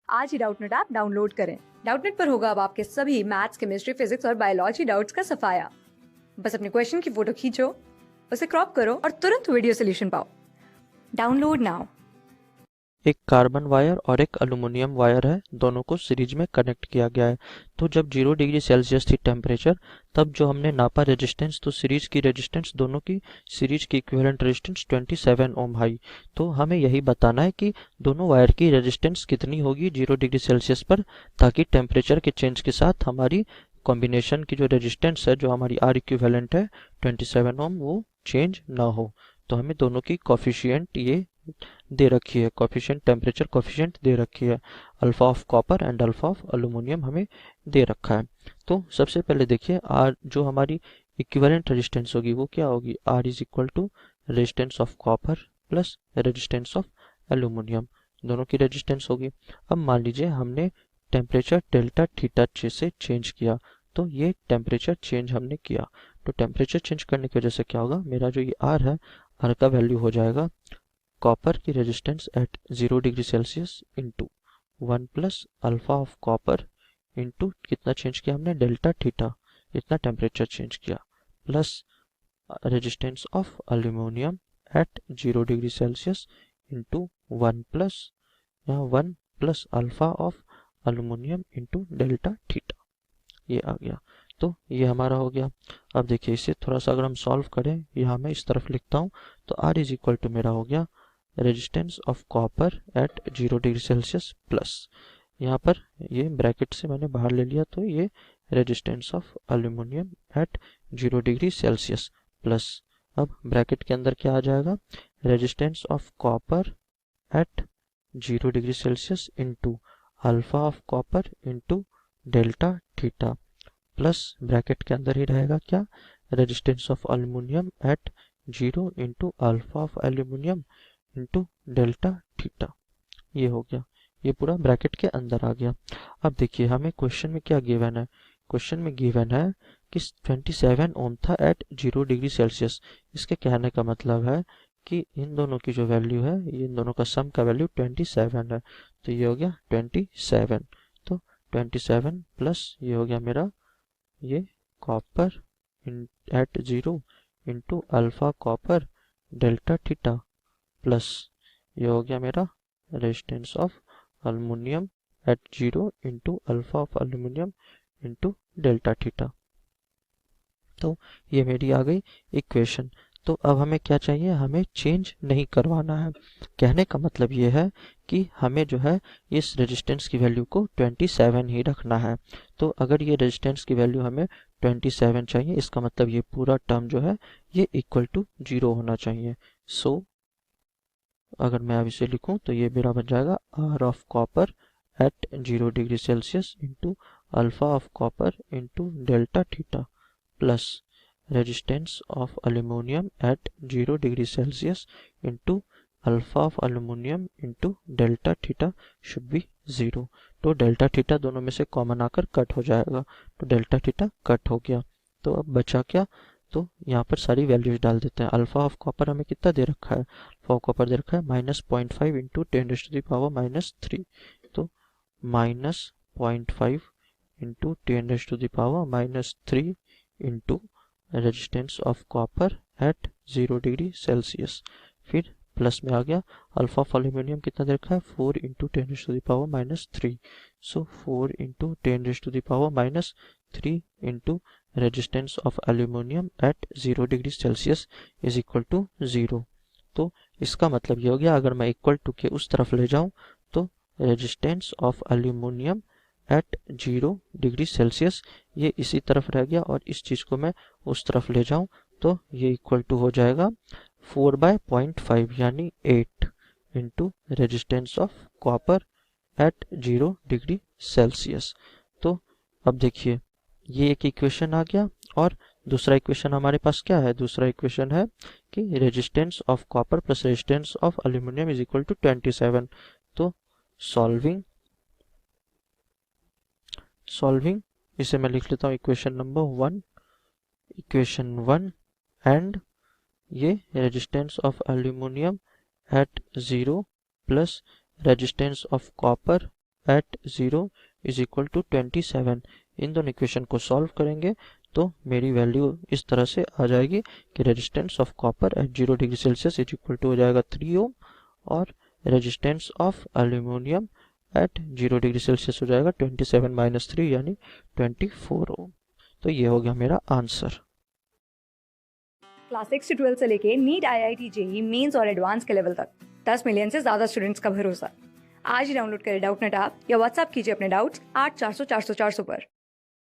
आज ही Doubtnut app download करें। Doubtnut पर होगा अब आपके सभी मैथ्स, केमिस्ट्री, फिजिक्स और बायोलॉजी डाउट्स का सफाया। बस अपने क्वेश्चन की फोटो खींचो, उसे क्रॉप करो और तुरंत वीडियो सोल्यूशन पाओ। Download now. एक कार्बन वायर और एक एल्युमिनियम वायर है, दोनों को सीरीज में कनेक्ट किया गया है। तो जब 0 डिग्री सेल्सियस थी टेम्परेचर, तब जो हमने नापा रेजिस्टेंस, तो सीरीज की रेजिस्टेंस, दोनों की सीरीज की इक्विवेलेंट रेजिस्टेंस 27 ओम आई। तो हमें यही बताना है कि दोनों वायर की रेजिस्टेंस कितनी होगी 0 डिग्री सेल्सियस पर, ताकि टेम्परेचर के चेंज के साथ हमारी कॉम्बिनेशन की जो रेजिस्टेंस है, जो हमारी आर इक्विवेलेंट है 27 ओम, वो चेंज ना हो। तो हमें दोनों की कॉफिशिएंट ये दे रखी है, कॉफिशिएंट टेम्परेचर कॉफिशिएंट दे रखी है, alpha of copper and alpha of aluminium हमें दे रखा है। तो सबसे पहले देखिए, आर जो हमारी इक्विवेलेंट रेजिस्टेंस होगी वो क्या होगी, R is equal to resistance of copper plus resistance of aluminium, दोनों की रेजिस्टेंस होगी। अब मान लीजिए हमने टेम्परेचर डेल्टा थीटा से चेंज किया, तो ये टेम्परेचर चेंज हमने किया, तो टेम्परेचर चेंज करने की वजह से क्या होगा, मेरा जो ये आर है, आर का वैल्यू हो जाएगा कॉपर की resistance at 0 degree Celsius into 1 plus alpha of copper into कितना चेंज किया हमने, डेल्टा थीटा, इतना टेम्परेचर चेंज किया, plus resistance of aluminium at 0 degree Celsius into 1 plus, यहाँ 1 plus alpha of aluminium into delta theta, ये आ गया। तो ये हमारा हो गया। अब देखिए इसे थोड़ा सा अगर हम सॉल्व करें, यहाँ मैं इस तरफ लिखता हूँ, तो आर इज इक्वल टू मेरा हो गया resistance of copper at 0 degree Celsius plus, यहाँ पर ये ब्रैकेट से मैंने बाहर ले लिया, तो ये resistance of aluminium at 0 degree Celsius plus, अब ब्रैकेट के अंदर क्या आ जाएगा, resistance of copper at 0 degree Celsius into alpha of copper into delta theta, plus bracket के अंदर ही रहेगा क्या, resistance of aluminium at 0 into alpha of aluminium into delta theta, ये हो गया, ये पूरा ब्रैकेट के अंदर आ गया। अब देखिए हमें क्वेश्चन में क्या गिवन है, क्वेश्चन में गिवन है कि 27 ओम था एट 0 डिग्री सेल्सियस। इसके कहने का मतलब है कि इन दोनों की जो वैल्यू है, ये इन दोनों का सम का वैल्यू 27 है, तो ये हो गया 27। तो 27 प्लस ये हो गया मेरा ये copper at 0 into alpha copper delta theta, plus ये हो गया मेरा resistance of aluminium at 0 into alpha of aluminium into delta theta. तो ये मेरी आ गई इक्वेशन। तो अब हमें क्या चाहिए, हमें चेंज नहीं करवाना है। कहने का मतलब ये है कि हमें जो है इस रेजिस्टेंस की वैल्यू को 27 ही रखना है। तो अगर ये रेजिस्टेंस की वैल्यू हमें 27 चाहिए, इसका मतलब ये पूरा टर्म जो है ये इक्वल टू 0 होना चाहिए। सो अगर मैं अब इसे लिखूं तो ये मेरा बन जाएगा R of copper at 0 degree Celsius into alpha of copper into delta theta plus resistance of aluminium at 0 degree Celsius into alpha of aluminium into delta theta should be 0। तो डेल्टा थीटा दोनों में से common आकर cut हो जाएगा, तो delta theta cut हो गया। तो अब बचा क्या, तो यहाँ पर सारी वैल्यूज डाल देते हैं। अल्फा ऑफ कॉपर हमें कितना दे रखा है, अल्फा ऑफ कॉपर दे रखा है -0.5 इंटू 10⁻³ तो -0.5 into 10⁻³ into resistance of copper at 0 degree Celsius, फिर प्लस में आ गया अल्फा ऑफ एल्यूमिनियम कितना दे रखा है 4 into 10⁻³ so 4 into 10⁻³ into resistance of aluminium at 0 degree Celsius is equal to 0। तो इसका मतलब ये हो गया, अगर मैं इक्वल टू के उस तरफ ले जाऊं तो resistance of aluminium at 0 degree Celsius ये इसी तरफ रह गया, और इस चीज को मैं उस तरफ ले जाऊं तो ये इक्वल टू हो जाएगा 4/0.5 यानी 8 into resistance of copper at 0 degree Celsius. तो अब देखिए ये एक इक्वेशन आ गया, और दूसरा इक्वेशन हमारे पास क्या है, दूसरा इक्वेशन है कि resistance of copper plus resistance of aluminium is equal to 27। तो सॉल्विंग इसे मैं लिख लेता हूँ इक्वेशन नंबर 1, इक्वेशन 1 एंड ये resistance of aluminium at 0 plus resistance of copper at 0 is equal to 27। इन दोनों इक्वेशन को सॉल्व करेंगे तो मेरी वैल्यू इस तरह से आ जाएगी कि resistance of copper at 0 degree Celsius is equal to हो जाएगा 3 ओम और resistance of aluminium at 0 degree Celsius हो जाएगा 27 माइनस 3 यानी 24 ओम। तो ये हो गया मेरा आंसर। क्लास 6 से 12 से लेके नीट, IIT, JEE मेंस और एडवांस के लेवल तक 10 मिलियन से ज्यादा स्टूडेंट्स का भरोसा। आज ही डाउनलोड करें डाउटनेट ऐप या व्हाट्सएप कीजिए अपने डाउट्स 8400 400 400 पर।